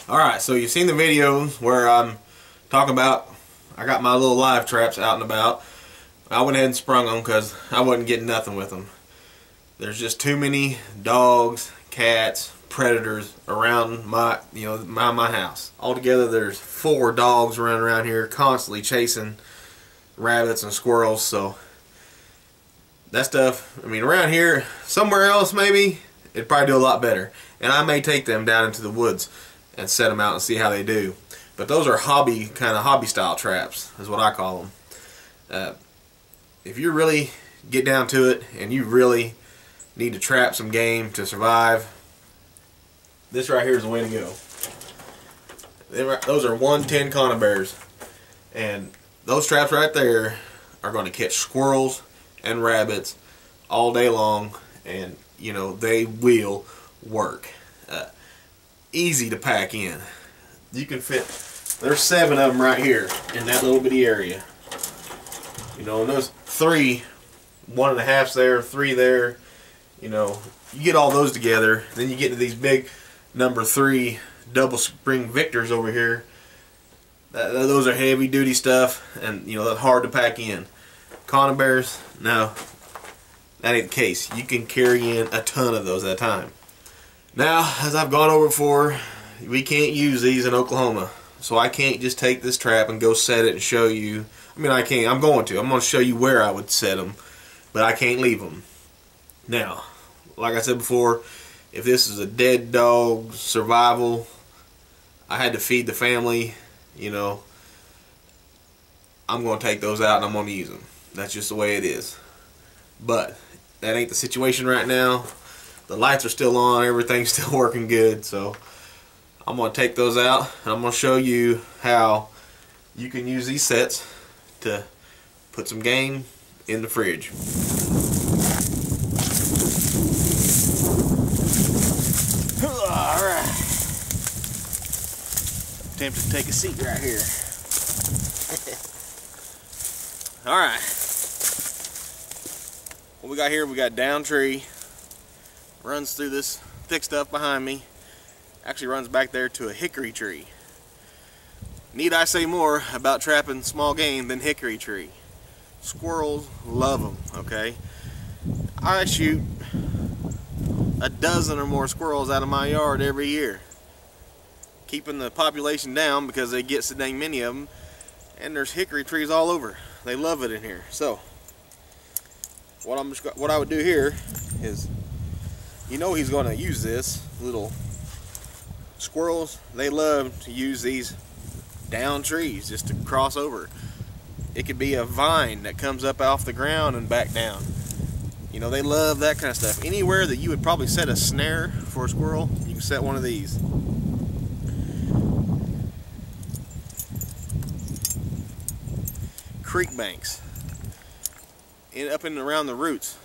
Alright, so you've seen the video where I'm talking about I got my little live traps out and about. I went ahead and sprung them because I wasn't getting nothing with them. There's just too many dogs, cats, predators around my house. Altogether there's 4 dogs running around here constantly chasing rabbits and squirrels, so that stuff, I mean, around here, somewhere else maybe, it'd probably do a lot better. And I may take them down into the woods and set them out and see how they do. But those are hobby style traps, is what I call them. If you really get down to it and you really need to trap some game to survive, this right here is the way to go. Those are 110 conibears, and those traps right there are going to catch squirrels and rabbits all day long, and you know they will work. Easy to pack in. You can fit, there's 7 of them right here in that little bitty area. You know, and those 3, 1.5's there, 3 there. You know, you get all those together, then you get to these big number 3 double spring Victors over here. Those are heavy duty stuff, and you know that's hard to pack in. Conibears, no, that ain't the case. You can carry in a ton of those at a time. Now, as I've gone over before, we can't use these in Oklahoma, so I can't just take this trap and go set it and show you. I mean, I can't. I'm going to show you where I would set them, but I can't leave them. Now, like I said before, if this is a dead dog survival, I had to feed the family, you know, I'm going to take those out and I'm going to use them. That's just the way it is. But that ain't the situation right now. The lights are still on, everything's still working good, so I'm going to take those out and I'm going to show you how you can use these sets to put some game in the fridge. Alright. Tempted to take a seat right here. Alright. What we got here, we got down tree. Runs through this thick stuff behind me. Actually runs back there to a hickory tree. Need I say more about trapping small game than hickory tree? Squirrels love them, okay? I shoot a dozen or more squirrels out of my yard every year, keeping the population down because they get so dang many of them, and there's hickory trees all over. They love it in here. So what I would do here is, you know, he's going to use this. Little squirrels, they love to use these down trees just to cross over. It could be a vine that comes up off the ground and back down. You know, they love that kind of stuff. Anywhere that you would probably set a snare for a squirrel, you can set one of these. Creek banks. Up and around the roots,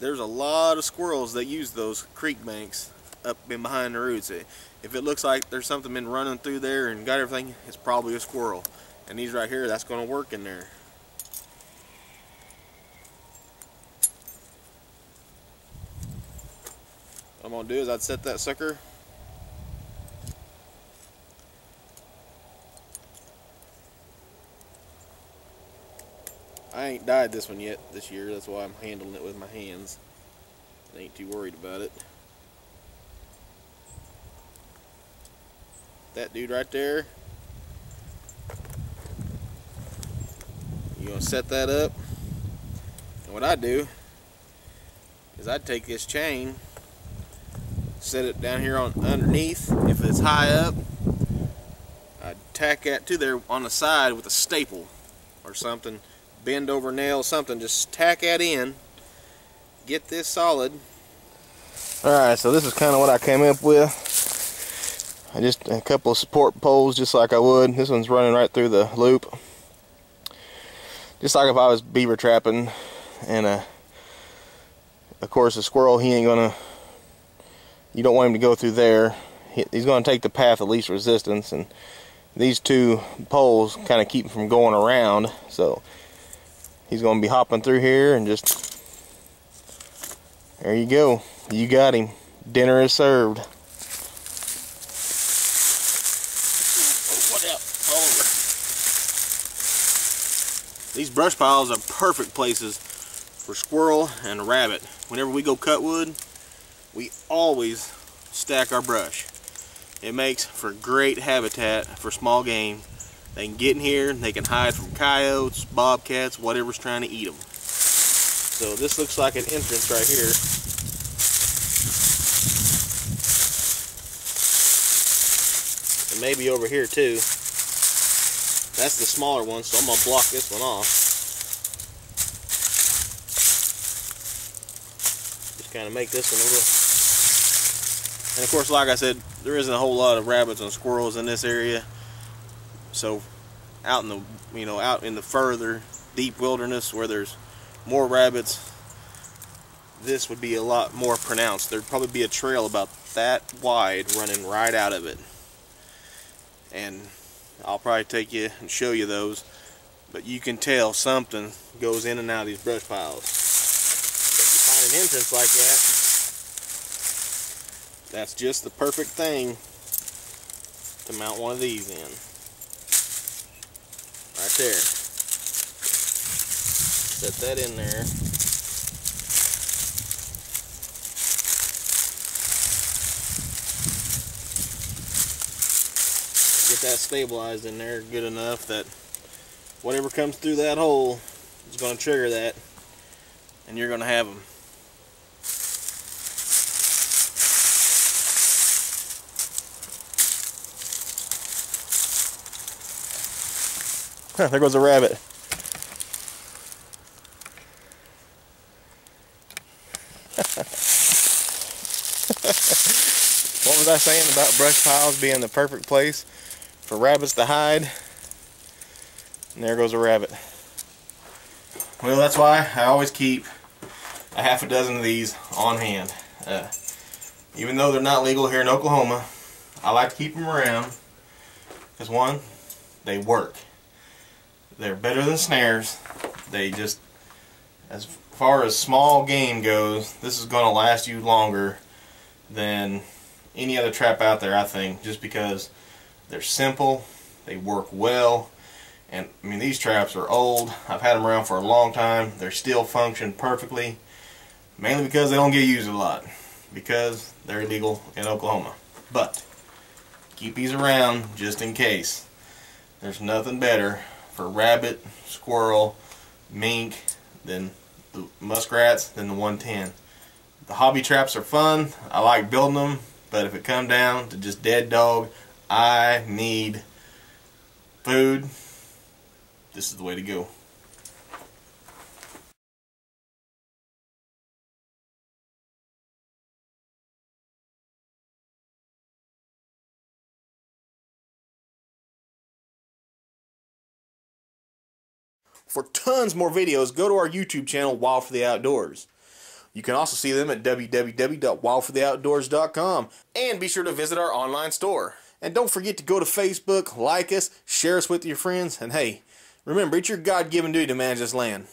there's a lot of squirrels that use those creek banks up and behind the roots. If it looks like there's something been running through there and got everything, it's probably a squirrel. And these right here, that's going to work in there. What I'm going to do is I'd set that sucker I ain't dyed this one yet this year, that's why I'm handling it with my hands. I ain't too worried about it. That dude right there, you're gonna set that up, and what I do is I take this chain, set it down here on underneath. If it's high up, I tack that to there on the side with a staple or something, bend over nail, something, just tack that in, get this solid. Alright, so this is kind of what I came up with. I just a couple of support poles just like I would. This one's running right through the loop, just like if I was beaver trapping, and of course a squirrel, he ain't gonna, you don't want him to go through there. He's gonna take the path of least resistance, and these 2 poles kind of keep him from going around, so he's gonna be hopping through here, and just there you go, you got him. Dinner is served. These brush piles are perfect places for squirrel and rabbit. Whenever we go cut wood, we always stack our brush. It makes for great habitat for small game. They can get in here, they can hide from coyotes, bobcats, whatever's trying to eat them. So this looks like an entrance right here. And maybe over here too. That's the smaller one, so I'm going to block this one off. Just kind of make this one a little... And of course, like I said, there isn't a whole lot of rabbits and squirrels in this area. So out in the, out in the further deep wilderness where there's more rabbits, this would be a lot more pronounced. There'd probably be a trail about that wide running right out of it. And I'll probably take you and show you those, but you can tell something goes in and out of these brush piles. If you find an entrance like that, that's just the perfect thing to mount one of these in. Right there. Set that in there. Get that stabilized in there good enough that whatever comes through that hole is going to trigger that, and you're going to have them. There goes a rabbit. What was I saying about brush piles being the perfect place for rabbits to hide? And there goes a rabbit. Well, that's why I always keep a half a dozen of these on hand. Even though they're not legal here in Oklahoma, I like to keep them around because, one, they work. They're better than snares. They just, as far as small game goes, this is going to last you longer than any other trap out there, I think, just because they're simple, they work well, and I mean, these traps are old. I've had them around for a long time. They still function perfectly, mainly because they don't get used a lot, because they're illegal in Oklahoma. But keep these around just in case. There's nothing better for rabbit, squirrel, mink, than the muskrats, than the 110. The hobby traps are fun. I like building them, but if it comes down to just dead dog, I need food, this is the way to go. For tons more videos, go to our YouTube channel, Wild for the Outdoors. You can also see them at www.wildfortheoutdoors.com, and be sure to visit our online store. And don't forget to go to Facebook, like us, share us with your friends, and hey, remember, it's your God-given duty to manage this land.